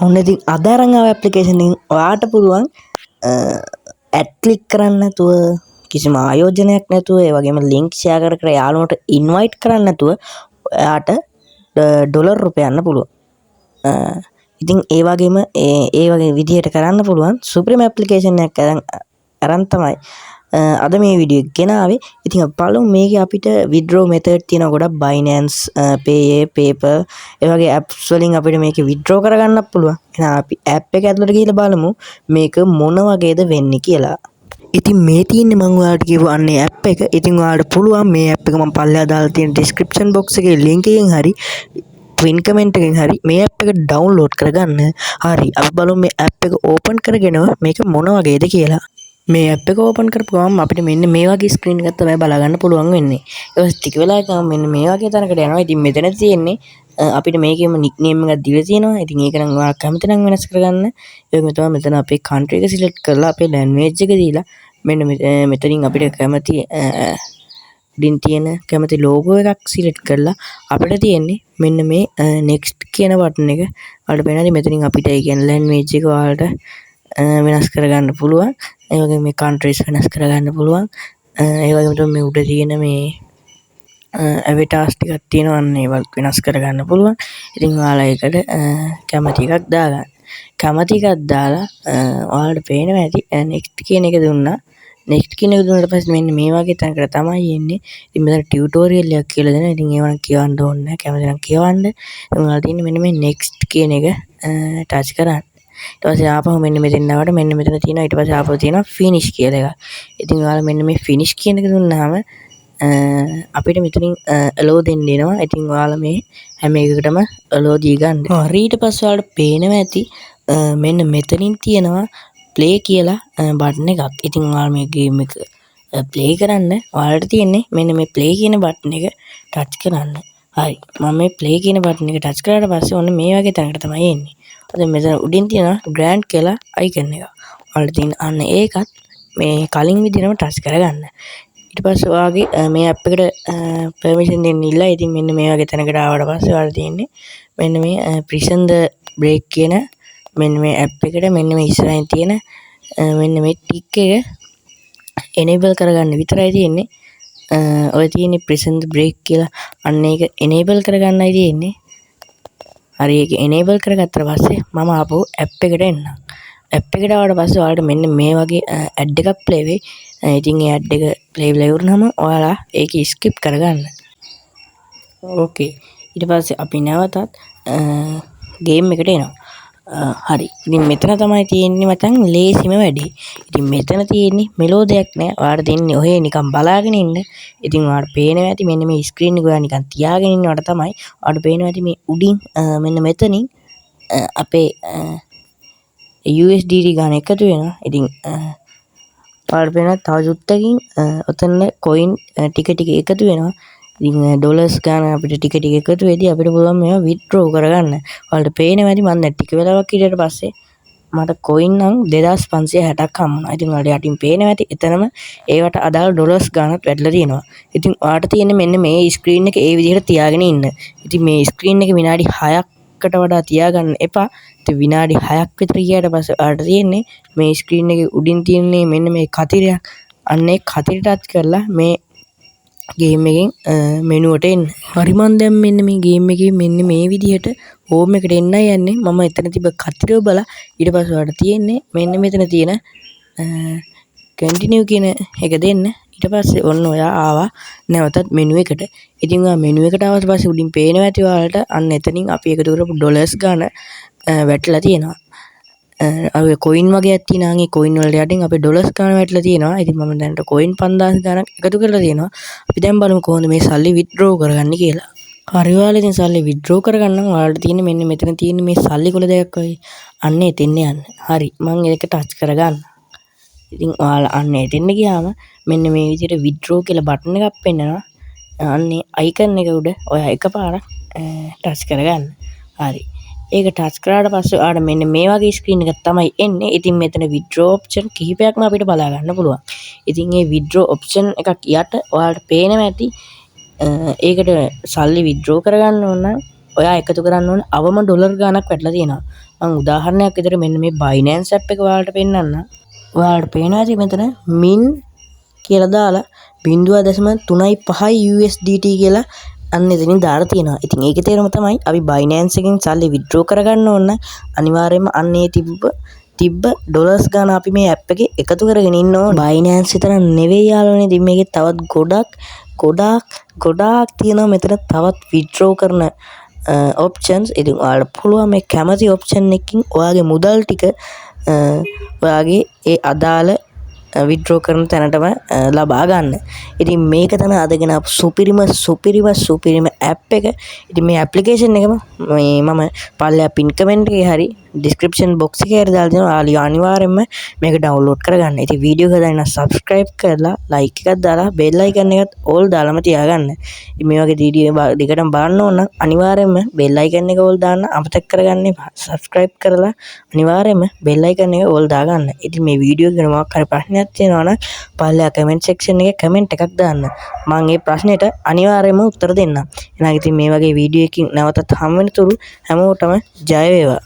ඔන්න ඉතින් අද අරන් ආව ඇප්ලිකේෂන් එකෙන් ඔයාට පුළුවන් ඇඩ් ක්ලික් කරන්න නැතුව කිසිම ආයෝජනයක් නැතුව ඒ වගේම ලින්ක් ෂෙයා කර කර යාළුවන්ට ඉන්වයිට් කරන්න නැතුව ඔයාට ඩොලර් රුපයන්න පුළුවන්. ඉතින් ඒ වගේම ඒ වගේ විදිහට කරන්න පුළුවන් සුප්‍රීම ඇප්ලිකේෂන් එකක් අරන් තමයි අද මේ වීඩියෝ එක ගෙනාවේ. ඉතින් බලමු මේකේ අපිට withdraw method තියෙනවා ගොඩක් Binance, Paye, PayPal ඒ වගේ apps වලින් අපිට මේක withdraw කරගන්නත් පුළුවන්. එහෙනම් අපි app එක ඇතුළට ගිහලා බලමු මේක මොන වගේද වෙන්නේ කියලා. ඉතින් මේ තියෙන්නේ මම ඔයාලට කියපු අන්නේ app එක. ඉතින් ඔයාලට පුළුවන් මේ app එක මම පල්ලෙහා දාලා තියෙන description box එකේ link එකෙන් හරි pin comment එකෙන් හරි මේ app එක download කරගන්න. හරි අපි බලමු මේ app එක open කරගෙන මේක මොන වගේද කියලා. මේ app එක open කරපු ගමන් අපිට මෙන්න මේ වගේ screen එකක් තමයි බලා ගන්න පුළුවන් වෙන්නේ. ඊට පස්සේ ටික වෙලාවකින් මෙන්න මේ වගේ තැනකට යනවා. ඉතින් මෙතන තියෙන්නේ අපිට මේකේම nickname එකක් දීලා තියෙනවා. ඉතින් ඒක නම් ඔයාලා කැමති නම් වෙනස් කරගන්න. ඒක තමයි මෙතන අපේ country එක select කරලා අපේ language එක දීලා මෙන්න මෙතනින් අපිට කැමති උඩින් තියෙන කැමති logo එකක් select කරලා අපිට තියෙන්නේ මෙන්න මේ next කියන button එක. ඔයාලට පේනවාද මෙතනින් අපිට ඒ කියන්නේ language එක ඔයාලට වෙනස් කරගන්න පුළුවන්. ඒ වගේ මේ countries වෙනස් කරගන්න පුළුවන්. ඒ වගේම තමයි මේ උඩ තියෙන මේ avatars ටිකක් තියෙනවා අන්න ඒවත් වෙනස් කරගන්න පුළුවන්. ඉතින් ඔයාලා ඒකට කැමති එකක් දාගන්න. කැමති එකක් දාලා ඔයාලට පේනවා ඇති next කියන එක දුන්නා. next කියන එක දුන්නාට පස්සේ මෙන්න මේ වගේ තැනකට තමයි එන්නේ. ඉතින් මෙතන ටියුටෝරියල් එකක් කියලා දෙනවා. ඉතින් ඒව නම් කියවන්න ඕනේ නැහැ. කැමති නම් කියවන්න. ඉතින් ඔයාලා තියෙන්නේ මෙන්න මේ next කියන එක ටච් කරන්න. ඊට පස්සේ ආපහු මෙන්න මෙතෙන් ආවට මෙන්න මෙතන තියෙනවා. ඊට පස්සේ ආපහු තියෙනවා finish කියලා එකක්. ඉතින් ඔයාලා මෙන්න මේ finish කියන එක දුන්නාම අපිට මෙතනින් allow දෙන්න එනවා. ඉතින් ඔයාලා මේ හැම එකකටම allow දී ගන්න. හරි ඊට පස්සේ ඔයාලට පේනවා ඇති මෙන්න මෙතනින් තියෙනවා play කියලා බටන් එකක්. ඉතින් ඔයාලා මේ ගේම් එක play කරන්න ඔයාලට තියෙන්නේ මෙන්න මේ play කියන බටන් එක ටච් කරන්න. හරි මම මේ play කියන බටන් එක ටච් කරාට පස්සේ ඔන්න මේ වගේ තැනකට තමයි එන්නේ. අද මෙතන උඩින් තියෙනවා grand කියලා icon එක. ඔයාලට තියෙන අන්න ඒකත් මේ කලින් විදිහටම ටච් කරගන්න. ඊට පස්සේ ඔයාගේ මේ app එකට permission දෙන්න ඉල්ලා. ඉතින් මෙන්න මේ වගේ තැනකට ආවට පස්සේ ඔයාලට තියෙන්නේ මෙන්න මේ prison the break කියන මෙන්න මේ app එකට මෙන්න මේ ඉස්සරහින් තියෙන මෙන්න මේ tick එක enable කරගන්න විතරයි තියෙන්නේ. ඔය තියෙන්නේ prison the break කියලා අන්න ඒක enable කරගන්නයි තියෙන්නේ. හරි ඒක enable කරගත්තට පස්සේ මම ආපහු app එකට එන්නම්. app එකට ආවට පස්සේ ඔයාලට මෙන්න මේ වගේ ad එකක් play වෙයි. ඉතින් ඒ ad එක play වෙලා ඉවරනම ඔයාලා ඒක skip කරගන්න. ඕකේ. ඊට පස්සේ අපි නැවතත් game එකට එනවා. හරි. ඉතින් මෙතන තමයි තියෙන්නේ මචං ලේසිම වැඩේ. ඉතින් මෙතන තියෙන්නේ මෙලෝ දෙයක් නෑ. ඔයාලට දෙන්නේ ඔහේ නිකන් බලාගෙන ඉන්න. ඉතින් ඔයාලට පේනවා ඇති මෙන්න මේ ස්ක්‍රීන් එක ඔයා නිකන් තියාගෙන ඉන්නවට තමයි ඔයාලට පේනවා ඇති මේ උඩින් මෙන්න මෙතනින් අපේ USDT ගාන එකතු වෙනවා. ඉතින් ඔයාලට පේනවා තව චුට්ටකින් ඔතන coin ටික ටික එකතු වෙනවා. ඉතින් ඩොලර්ස් ගාන අපිට ටික ටික එකතු වෙදී අපිට පුළුවන් මේවා withdraw කරගන්න. ඔයාලට පේනවා ඇති මම දැන් ටික වෙලාවක් හිටියට පස්සේ මට coin නම් 2560ක් හම්බුණා. ඉතින් ඔයාලට යටින් පේනවා ඇති එතනම ඒවට අදාළ ඩොලර්ස් ගානක් වැටලා තියෙනවා. ඉතින් ඔයාලට තියෙන්නේ මෙන්න මේ ස්ක්‍රීන් එක ඒ විදිහට තියාගෙන ඉන්න. ඉතින් මේ ස්ක්‍රීන් එක විනාඩි 6කට වඩා තියාගන්න එපා. ඉතින් විනාඩි 6ක් විතර ගියාට පස්සේ ඔයාලට තියෙන්නේ මේ ස්ක්‍රීන් එකේ උඩින් තියෙන්නේ මෙන්න මේ කතිරයක්. අන්න ඒ කතිර ටච් කරලා මේ ගේම් එකෙන් මෙනුවට එන්න. හරි මන් දැන් මෙන්න මේ ගේම් එකේ මෙන්න මේ විදිහට හෝම් එකට එන්නයි යන්නේ. මම එතන තිබ්බ කතිරව බලා ඊට පස්සේ ඔයාලට තියෙන්නේ මෙන්න මෙතන තියෙන continue කියන එක දෙන්න. ඊට පස්සේ ඔන්න ඔයා ආවා නැවතත් මෙනු එකට. ඉතින් ඔයා මෙනු එකට ආවට පස්සේ උඩින් පේනවා ඇති ඔයාලට අන්න එතනින් අපි එකතු කරපු ඩොලර්ස් ගාන වැටලා තියෙනවා. අපි coin වගේක් තියෙනවා. ඒ coin වලට යටින් අපේ ඩොලර්ස් ගාන වැටලා තියෙනවා. ඉතින් මම දැන්ට coin 5000 ගානක් එකතු කරලා තියෙනවා. අපි දැන් බලමු කොහොමද මේ සල්ලි withdraw කරගන්නේ කියලා. හරි ඔයාලා ඉතින් සල්ලි withdraw කරගන්න ඔයාලට තියෙන්නේ මෙන්න මෙතන තියෙන මේ සල්ලි කොළ දෙකක් වගේ. අන්න එතෙන්න යන්න. හරි මම ඒක ටච් කරගන්න. ඉතින් ඔයාලා අන්න එතෙන්න ගියාම මෙන්න මේ විදිහට withdraw කියලා බටන් එකක් පෙන්නනවා. අන්නේ icon එක උඩ ඔයා එකපාරක් ටච් කරගන්න. හරි. ඒක ටච් කරාට පස්සේ ඔයාලට මෙන්න මේ වගේ ස්ක්‍රීන් එකක් තමයි එන්නේ. ඉතින් මෙතන withdraw option කිහිපයක්ම අපිට බලා ගන්න පුළුවන්. ඉතින් මේ withdraw option එකක් යට ඔයාලට පේනවා ඇති ඒකට සල්ලි withdraw කරගන්න ඕන නම් ඔයා එකතු කරන්න ඕන අවම ඩොලර් ගාණක් වැටලා තියෙනවා. මම උදාහරණයක් විදිහට මෙන්න මේ Binance app එක ඔයාලට පෙන්නන්න. ඔයාලට පේනවා ඇති මෙතන min කියලා දාලා 0.35 USDT කියලා අන්න එතනින් දාලා තියෙනවා. ඉතින් ඒකේ තේරුම තමයි අපි Binance එකෙන් සල්ලි withdraw කරගන්න ඕන අනිවාර්යයෙන්ම අන්නේ තිබ්බ ඩොලර්ස් ගාන අපි මේ app එකේ එකතු කරගෙන ඉන්න ඕන. Binance විතර නෙවෙයි යාළුවනේ. ඉතින් මේකේ තවත් ගොඩාක් තියෙනවා මෙතන තවත් withdraw කරන options. ඉතින් ඔයාලට පුළුවන් මේ කැමති option එකකින් ඔයාගේ මුදල් ටික ඔයාගේ ඒ අදාළ විඩ්‍රෝ කරන තැනටම ලබා ගන්න. ඉතින් මේක තමයි අදගෙන සුපිරිම ඇප් එක. ඉතින් මේ ඇප්ලිකේෂන් එකම මම පල්ලෙහා පින් කමෙන්ට් එකේ හරි ඩිස්ක්‍රිප්ෂන් බොක්ස් එකේ හරි දාලා දෙනවා. ඔයාලා අනිවාර්යයෙන්ම මේක ඩවුන්ලෝඩ් කරගන්න. ඉතින් වීඩියෝ එක හදාගෙන සබ්ස්ක්‍රයිබ් කරලා ලයික් එකක් දාලා බෙල් අයිකන් එකත් ඕල් දාලාම තියාගන්න. ඉතින් මේ වගේ වීඩියෝ දෙකටම බලන්න ඕන නම් අනිවාර්යයෙන්ම බෙල් අයිකන් එක ඕල් දාන්න අමතක කරගන්න එපා. සබ්ස්ක්‍රයිබ් කරලා අනිවාර්යයෙන්ම බෙල් අයිකන් එක ඕල් දාගන්න. ඉතින් මේ වීඩියෝ ගැන මොකක් හරි ප්‍රශ්නයක් තියෙනවා නම් පල්ලෙහා කමෙන්ට් සෙක්ෂන් එකේ කමෙන්ට් එකක් දාන්න. මම ඒ ප්‍රශ්නෙට අනිවාර්යයෙන්ම උත්තර දෙන්නම්. එහෙනම් ඉතින් මේ වගේ වීඩියෝ එකකින් නැවතත් හම් වෙන තුරු හැමෝටම ජය වේවා.